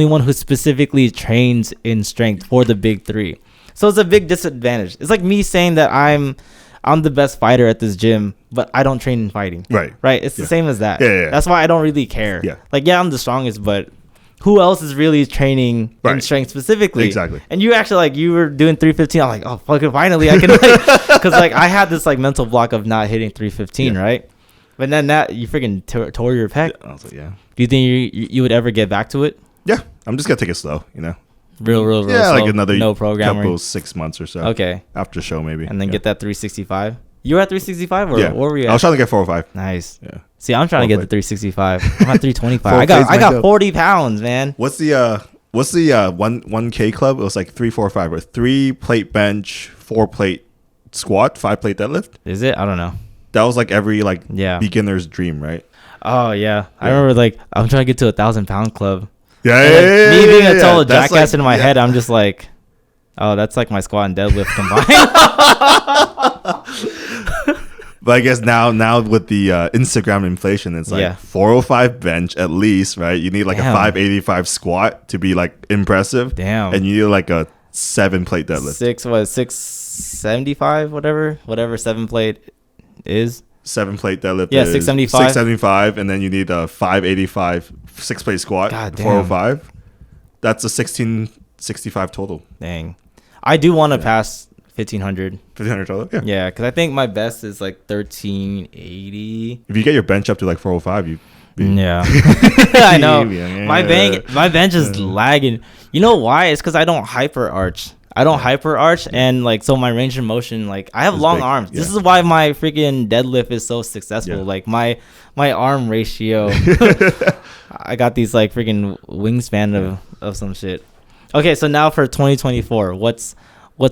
one who specifically trains in strength for the big three. So it's a big disadvantage. It's like me saying that I'm the best fighter at this gym, but I don't train in fighting. Right. It's the same as that. Yeah. That's why I don't really care. Yeah. Like, I'm the strongest, but who else is really training in strength specifically? Exactly. And you actually, like, you were doing 315. I'm like, oh, fucking finally I can, because like I had this like mental block of not hitting 315, right? But then you freaking tore your pec. I was like, yeah. Do you think you would ever get back to it? Yeah. I'm just going to take it slow, Real yeah, slow. Like another no programming. Couple 6 months or so. Okay. After show maybe. And then get that 365. You were at 365 or where were you at? I was trying to get 405. Nice. Yeah. See, I'm trying to get the 365. I'm at 325. I got 40 pounds, man. What's the what's the 1K club? It was like 3, 4, 5, or 3 plate bench, 4 plate squat, 5 plate deadlift. Is it? I don't know. That was like every beginner's dream, right? Oh yeah. I remember like I'm trying to get to 1,000-pound club. Yeah, me being a total jackass in my head, I'm just like, oh, that's like my squat and deadlift combined. But I guess now with the Instagram inflation, it's like 405 bench at least, right? You need like a 585 squat to be like impressive. Damn. And you need like a 7 plate deadlift. 675, whatever 7 plate is. 7 plate deadlift. Yeah, 675. 675, and then you need a 585 6 plate squat. God damn. 405. That's a 1665 total. Dang. I do want to pass 1500. 1500 total? Yeah. Yeah, because I think my best is like 1380. If you get your bench up to like 405, I know. My bench is lagging. You know why? It's because I don't hyper arch. And like, so my range of motion, like I have long arms. This is why my freaking deadlift is so successful. Like my arm ratio, I got these like freaking wingspan of some shit. Okay, so now for 2024, what's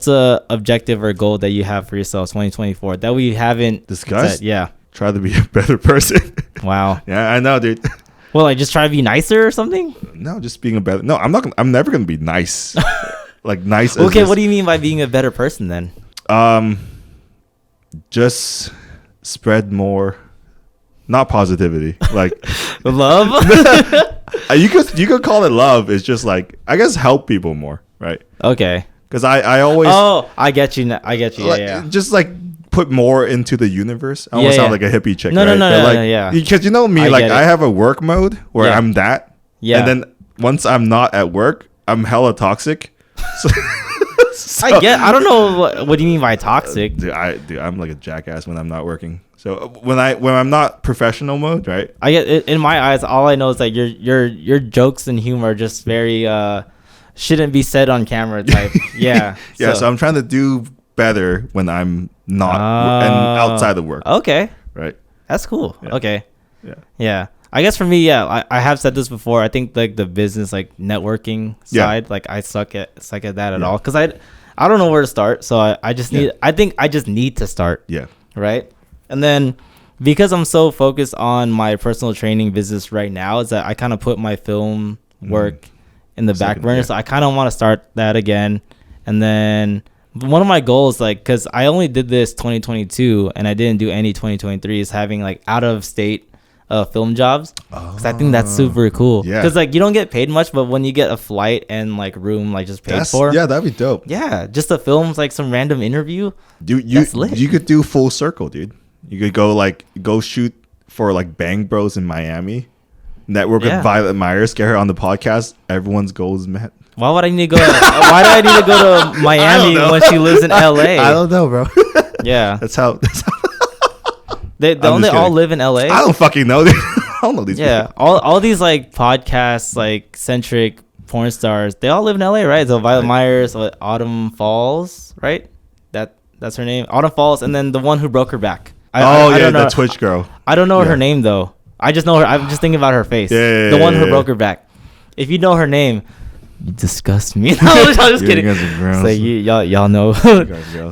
a objective or goal that you have for yourself 2024 that we haven't discussed? Yeah. Try to be a better person. Wow. Yeah, I know, dude. Well, like just try to be nicer or something? No, just being a better. No, I'm never going to be nice. Like nice. Okay, what do you mean by being a better person then? Just spread more, not positivity, like love. You could call it love. It's just like, I guess, help people more, right? Okay. Because I always. Oh, I get you. Yeah. Just like put more into the universe. I almost sound like a hippie chick. No, right? Yeah. Because you know me, I have a work mode where I'm that. Yeah. And then once I'm not at work, I'm hella toxic. So, I don't know what do you mean by toxic. Dude, I'm like a jackass when I'm not working. So when I'm not professional mode, right? I get it, in my eyes. All I know is that your jokes and humor are just very shouldn't be said on camera type. Yeah. Yeah. So I'm trying to do better when I'm not and outside of work. Okay. Right. That's cool. Yeah. Okay. Yeah. Yeah. I guess for me, I have said this before. I think like the business, like networking side, like I suck at that at all. Cause I don't know where to start. So I just need, I think I just need to start. Yeah. Right. And then because I'm so focused on my personal training business right now, is that I kind of put my film work in the back burner. So I kind of want to start that again. And then one of my goals, like, cause I only did this 2022 and I didn't do any 2023, is having like out of state film jobs, because I think that's super cool. Yeah, because like you don't get paid much, but when you get a flight and like room like just paid for, that'd be dope. Yeah, just to film like some random interview. Dude, you could do full circle, dude. You could go shoot for like Bang Bros in Miami, network with Violet Myers, get her on the podcast. Everyone's goals met. Why would I need to go? Why do I need to go to Miami when she lives in LA? I don't know, bro. Yeah, that's how. They all live in LA. I don't fucking know. I don't know these people. Yeah, all these like podcasts, like centric porn stars, they all live in LA, right? So Violet Myers, Autumn Falls, right? That's her name, Autumn Falls, and then the one who broke her back. I don't know, the Twitch girl. I don't know her name though. I just know her. I'm just thinking about her face. The one who broke her back. If you know her name, you disgust me. No, I'm just kidding. So y'all know,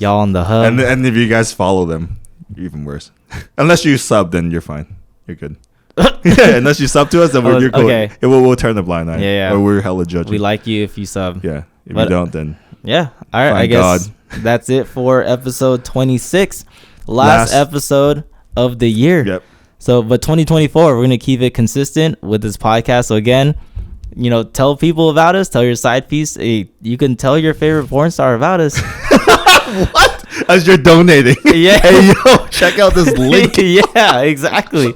y'all on the hub. And if you guys follow them, even worse. Unless you sub, then you're fine. You're good. Yeah, unless you sub to us, then you're cool. Okay. We'll turn the blind eye. Yeah. Or we're hella judging. We like you if you sub. Yeah. If you don't, then. Yeah. All right. I guess that's it for episode 26. Last episode of the year. Yep. So, but 2024, we're going to keep it consistent with this podcast. So again, tell people about us. Tell your side piece. Hey, you can tell your favorite porn star about us. What? As you're donating. Yeah. Hey, yo, check out this link. Yeah, exactly.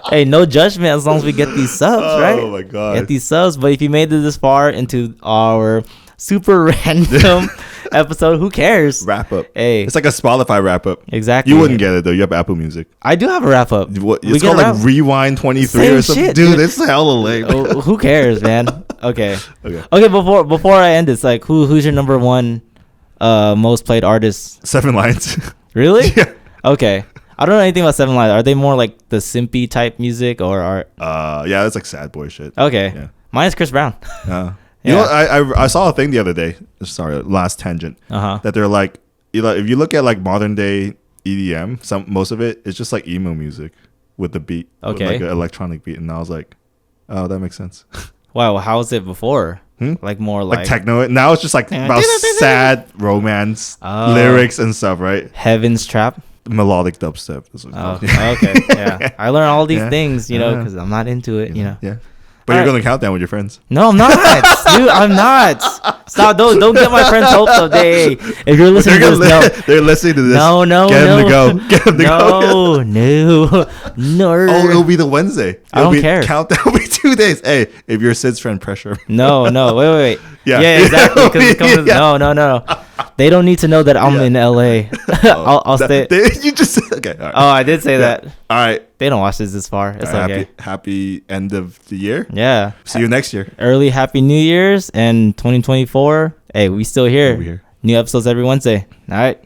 Hey, no judgment as long as we get these subs, right? Oh, my God. Get these subs. But if you made it this far into our super random episode, who cares? Wrap up. Hey. It's like a Spotify wrap up. Exactly. You wouldn't get it, though. You have Apple Music. I do have a wrap up. It's called like Rewind 23 Same or something. Shit, dude, it's hella lame. Who cares, man? Okay. Before I end this, like, who's your number one most played artist? 7 Lines. Really? Yeah. Okay. I don't know anything about 7 Lines. Are they more like the simpy type music or are? Yeah, it's like sad boy shit. Okay. Yeah. Mine is Chris Brown. You know, I saw a thing the other day. Sorry, last tangent. That they're like, if you look at like modern day EDM, most of it is just like emo music with the beat, with like an electronic beat, and I was like, oh, that makes sense. Wow, how was it before? Like more like techno. Now it's just like about sad romance lyrics and stuff, right? Heaven's Trap. Melodic dubstep. Okay, yeah. I learned all these things, you know, because I'm not into it, you know. Yeah. But you're going to countdown with your friends. No, I'm not. Dude, I'm not. Stop. Don't get my friends' hopes up. Hey, if you're listening to this, they're listening to this. No. Get them to go. Get them to go. No. Oh, it'll be the Wednesday. I don't care. Countdown will be 2 days. Hey, if you're Sid's friend, pressure. No. Wait. Yeah, exactly. No. They don't need to know that I'm in LA. I'll stay. You just okay. All right. Oh, I did say that. All right. They don't watch this far. It's okay. Happy end of the year. Yeah. See you next year. Early Happy New Year's and 2024. Hey, we still here. We're here. New episodes every Wednesday. All right.